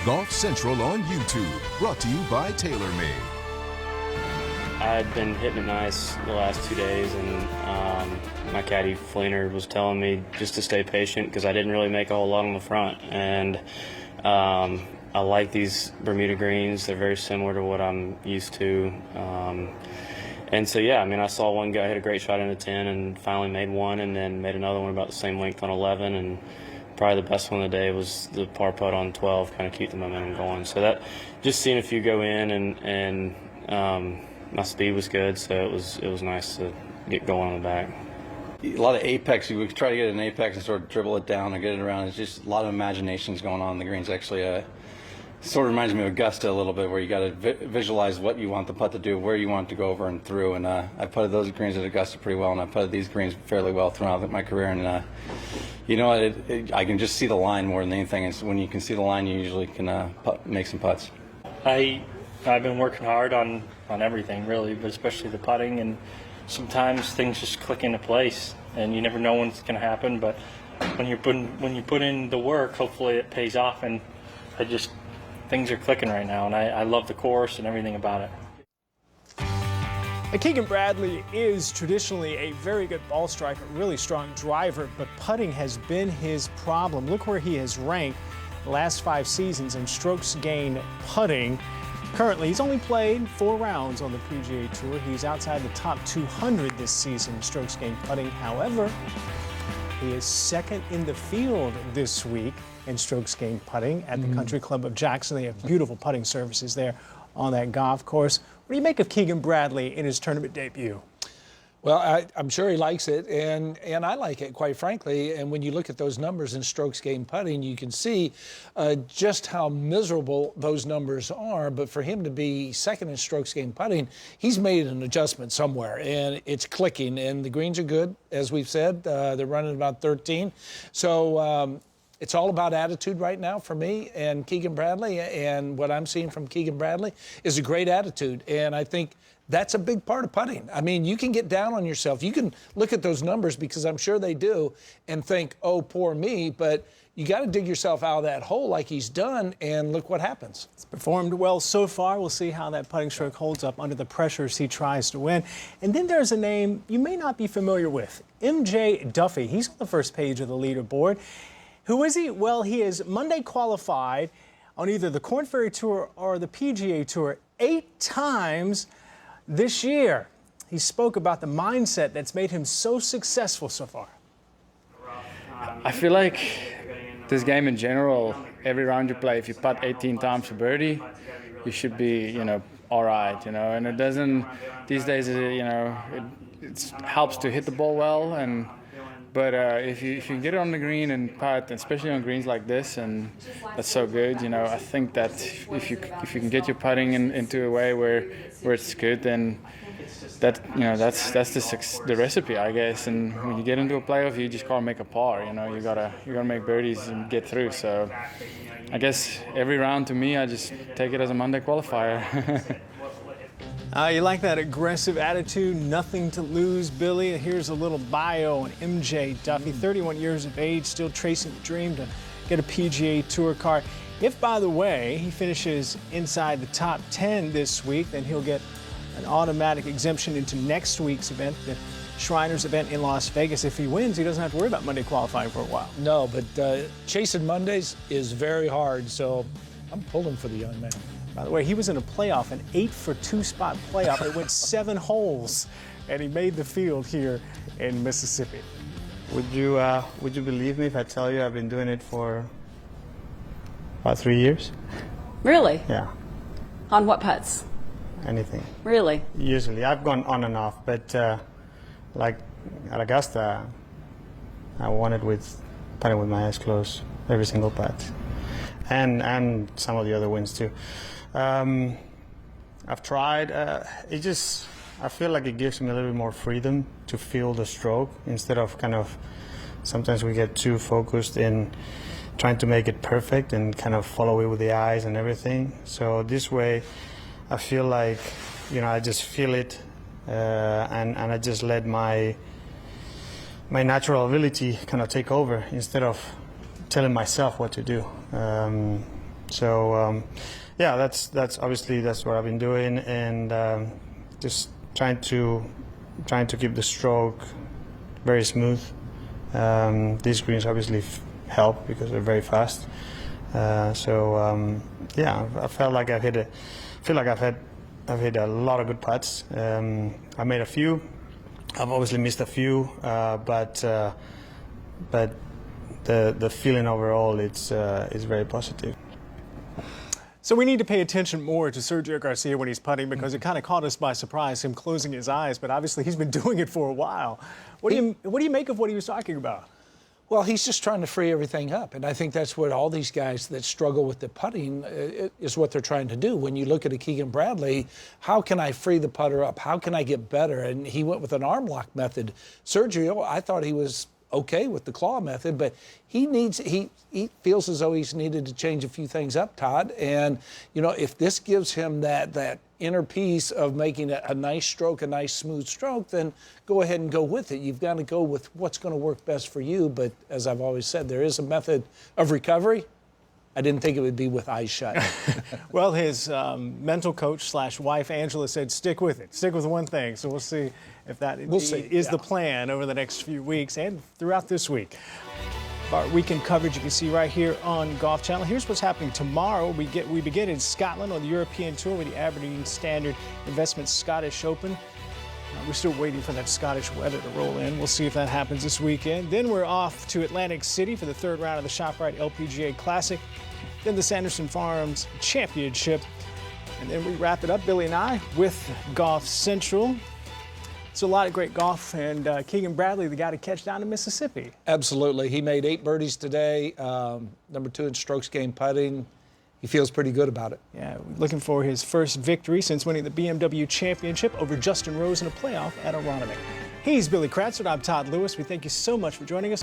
Golf Central on YouTube, brought to you by TaylorMade. I'd been hitting it nice the last 2 days, and my caddy Fleener was telling me just to stay patient because I didn't really make a whole lot on the front. And I like these Bermuda greens. They're very similar to what I'm used to. And so, yeah, I mean, I saw one guy hit a great shot into 10 and finally made one, and then made another one about the same length on 11. And probably the best one of the day was the par putt on 12, kind of keep the momentum going. So that, just seeing a few go in, and my speed was good, so it was nice to get going on the back. A lot of apex. You would try to get an apex and sort of dribble it down and get it around. It's just a lot of imaginations going on. The greens actually sort of reminds me of Augusta a little bit, where you got to visualize what you want the putt to do, where you want it to go over and through. And I putted those greens at Augusta pretty well, and I putted these greens fairly well throughout my career. And you know, I can just see the line more than anything. And so when you can see the line, you usually can make some putts. I've been working hard on everything, really, but especially the putting. And sometimes things just click into place, and you never know when it's going to happen. But when you put in the work, hopefully it pays off. And things are clicking right now, and I love the course and everything about it. Keegan Bradley is traditionally a very good ball striker, really strong driver, but putting has been his problem. Look where he has ranked the last 5 seasons in strokes gained putting. Currently, he's only played 4 rounds on the PGA Tour. He's outside the top 200 this season in strokes gained putting. However, he is second in the field this week in strokes gained putting at the Country Club of Jackson. They have beautiful putting surfaces there on that golf course. What do you make of Keegan Bradley in his tournament debut? Well, I'm sure he likes it, and I like it, quite frankly. And when you look at those numbers in strokes gained putting, you can see just how miserable those numbers are. But for him to be second in strokes gained putting, he's made an adjustment somewhere, and it's clicking. And the greens are good, as we've said. They're running about 13. So it's all about attitude right now for me and Keegan Bradley. And what I'm seeing from Keegan Bradley is a great attitude. And I think that's a big part of putting. I mean, you can get down on yourself. You can look at those numbers, because I'm sure they do, and think, oh, poor me. But you got to dig yourself out of that hole like he's done, and look what happens. He's performed well so far. We'll see how that putting stroke holds up under the pressures he tries to win. And then there's a name you may not be familiar with, MJ Duffy. He's on the first page of the leaderboard. Who is he? Well, he is Monday qualified on either the Korn Ferry Tour or the PGA Tour 8 times this year. He spoke about the mindset that's made him so successful so far. I feel like this game in general, every round you play, if you putt 18 times for birdie, you should be, all right, and it doesn't, these days, it helps to hit the ball well, but if you can get it on the green and putt, especially on greens like this, and that's so good, I think that if you can get your putting into a way where it's good, then that's the recipe, I guess. And when you get into a playoff, you just gotta make a par. You gotta make birdies and get through. So I guess every round, to me, I just take it as a Monday qualifier. You like that aggressive attitude, nothing to lose, Billy. Here's a little bio on MJ Duffy, 31 years of age, still chasing the dream to get a PGA Tour card. If, by the way, he finishes inside the top 10 this week, then he'll get an automatic exemption into next week's event, the Shriners event in Las Vegas. If he wins, he doesn't have to worry about Monday qualifying for a while. No, but chasing Mondays is very hard, so I'm pulling for the young man. By the way, he was in a playoff, an 8-for-2 spot playoff. It went 7 holes, and he made the field here in Mississippi. Would you believe me if I tell you I've been doing it for about 3 years? Really? Yeah. On what putts? Anything. Really? Usually. I've gone on and off, but like at Augusta, I won it with putting with my eyes closed every single putt. And some of the other wins too. I've tried. I feel like it gives me a little bit more freedom to feel the stroke instead of sometimes we get too focused in trying to make it perfect and kind of follow it with the eyes and everything. So this way, I feel like, I just feel it, and I just let my natural ability kind of take over instead of telling myself what to do. So yeah, that's obviously that's what I've been doing, and just trying to keep the stroke very smooth. These greens obviously help because they're very fast. Yeah, I felt like I've hit a lot of good putts. I made a few. I've obviously missed a few, but the feeling overall is very positive. So we need to pay attention more to Sergio Garcia when he's putting, because it kind of caught us by surprise, him closing his eyes, but obviously he's been doing it for a while. What do you make of what he was talking about? Well, he's just trying to free everything up, and I think that's what all these guys that struggle with the putting is what they're trying to do. When you look at a Keegan Bradley, how can I free the putter up? How can I get better? And he went with an arm lock method. Sergio, I thought he was okay with the claw method, but he feels as though he's needed to change a few things up, Todd. And you know, if this gives him that inner piece of making a nice stroke, a nice smooth stroke, then go ahead and go with it. You've got to go with what's going to work best for you. But as I've always said, there is a method of recovery. I didn't think it would be with eyes shut. Well, his mental coach / wife, Angela, said stick with it. Stick with one thing. So we'll see if that is the plan over the next few weeks and throughout this week. Our weekend coverage you can see right here on Golf Channel. Here's what's happening tomorrow. We begin in Scotland on the European Tour with the Aberdeen Standard Investments Scottish Open. We're still waiting for that Scottish weather to roll in. We'll see if that happens this weekend. Then we're off to Atlantic City for the third round of the ShopRite LPGA Classic. Then the Sanderson Farms Championship. And then we wrap it up, Billy and I, with Golf Central. It's a lot of great golf, and Keegan Bradley, the guy to catch down in Mississippi. Absolutely. He made 8 birdies today, number 2 in strokes gained putting. He feels pretty good about it. Yeah, looking for his first victory since winning the BMW Championship over Justin Rose in a playoff at Aronimink. He's Billy Kratzert. I'm Todd Lewis. We thank you so much for joining us.